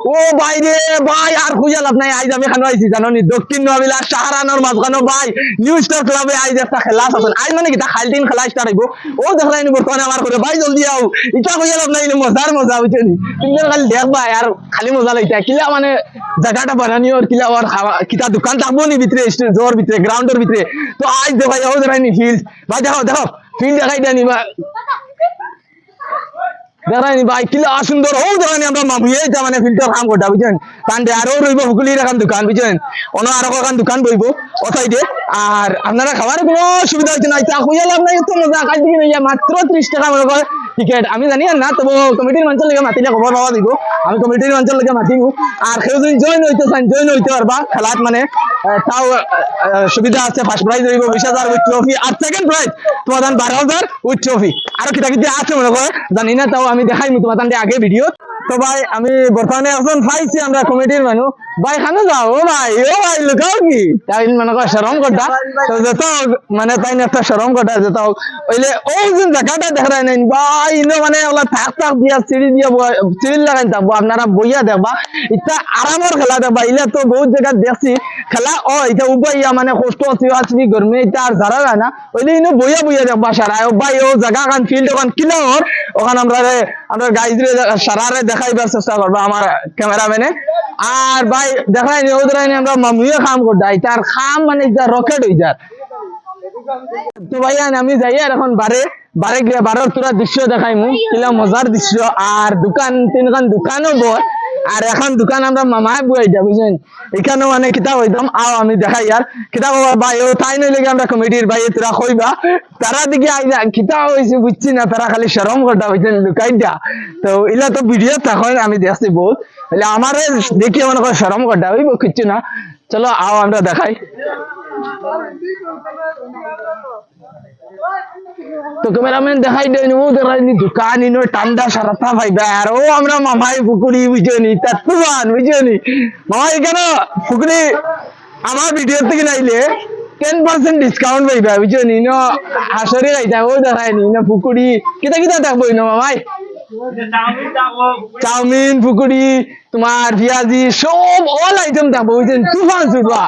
ও ভাই রে ভাই আর খুঁজে লাভ নাই আইজ আমি খানো আইছি জানো নি দক্ষিণ নবিলা শাহরানোর মাঝখানো ভাই নিউ স্টার ক্লাবে আইজ একটা খেলা আছে আইজ মানে কিটা খালদিন খেলা স্টার্ট হইব ও দেখলাই নি বর্তমানে আমার করে ভাই জলদি আও ইটা খুঁজে লাভ নাই মজার মজা বুঝছো নি তিনজন খালি দেখবা আর খালি মজা লাইতা কিলা মানে জায়গাটা বানানি আর কিলা আর কিটা দোকান থাকবো নি ভিতরে জোর ভিতরে গ্রাউন্ডের ভিতরে তো আইজ দেখাই ও দেখাই নি ফিল্ড ভাই দেখো দেখো ফিল্ড দেখাই দেনি বা দেখাইনি ভাই কিলা সুন্দর ও দেখানি আমরা মামুয়ে যা মানে ফিল্টার কাম করতে বুঝছেন কান্দে আরো রইব হুকুলির এখন দোকান বুঝছেন অন্য আরো এখন দোকান বইব ও সাইডে আর আপনারা খাবার কোনো সুবিধা হচ্ছে না চা খুঁজে লাভ নাই তো মজা কাজ দিকে নিয়ে মাত্র 30 টাকা মনে করে টিকেট আমি জানি না তবু কমিটির মানুষের লেগে মাতিলে খবর পাওয়া দিব আমি কমিটির মানুষের লেগে মাতিব আর কেউ যদি জয়েন হইতে চান জয়েন হইতে পারবা খেলাত মানে তাও সুবিধা আছে ফার্স্ট প্রাইজ হইব 20,000 উইথ ট্রফি আর সেকেন্ড প্রাইজ তোমার 12,000 উইথ ট্রফি আরো কিটা কিটা আছে মনে করে জানি না তাও আমি দেখাই তোমার আগে ভিডিও তো ভাই আমি বর্তমানে এখন পাইছি আমরা কমিটির মানুষ ভাই খানো যাও ও ভাই লুকাও কি তাই মনে কর শরম করতা তো যত মানে তাই একটা শরম করতা যত ওইলে ও যে জায়গাটা দেখা নাই ভাই ইনো মানে ওলা থাক দিয়া সিঁড়ি দিয়া সিঁড়ি লাগাই থাকবো আপনারা বইয়া দেখবা ইটা আরামের খেলা দেখবা ইলা তো বহুত জায়গা দেখছি খেলা ও এটা উপাইয়া মানে কষ্ট আছে গরমে এটা আর যারা যায় না ওইলে ইনো বইয়া দেখবা সারা ভাই ও জায়গা খান ফিল্ড ওখান কিনা ওখানে আমরা গাইজরে সারারে দেখাইবার চেষ্টা করবা আমার ক্যামেরাম্যানে আর ভাই দেখাই নি ওদের আমরা মামুয়ে কাম করতে তার খাম মানে রকেট হয়ে যায় তো ভাই আমি যাই আর এখন বারে গিয়ে বারোর তোরা দৃশ্য দেখাইমু কিলা মজার দৃশ্য আর দোকান তিনখান দোকানও বয় আর এখন দোকান আমরা মামায় বই যা বুঝছেন এখানেও মানে কিতাব হইতাম আও আমি দেখাই আর কিতাব ভাই ও তাই নই লেগে আমরা কমিটির ভাই তোরা কইবা তারা দিকে আইনা কিতাব হয়েছে বুঝছি না তারা খালি শরম করতা বুঝছেন লুকাই দিয়া তো ইলা তো ভিডিও তখন আমি দেখছি বহুত তাহলে আমার দেখি মনে করে শরম করতা হইব কিচ্ছু না চলো আও আমরা দেখাই তো ক্যামেরাম্যান দেখাই দেয়নি ও দেখাইনি দোকান ইনো ঠান্ডা সারাটা ভাইবা আর ও আমরা মামাই পুকুরি বুঝনি তাত্তুবান বুঝনি মামাই কেন পুকুরি আমার ভিডিও থেকে নাইলে 10% ডিসকাউন্ট পাইবা বুঝনি ইনো হাসরে আইতা ও দেখাইনি ইনো পুকুরি কিতা কিতা থাকবো ইনো মামাই চাউমিন পুকুরি তোমার পেঁয়াজি সব অল আইটেম থাকবো বুঝছেন তুফান সুরবা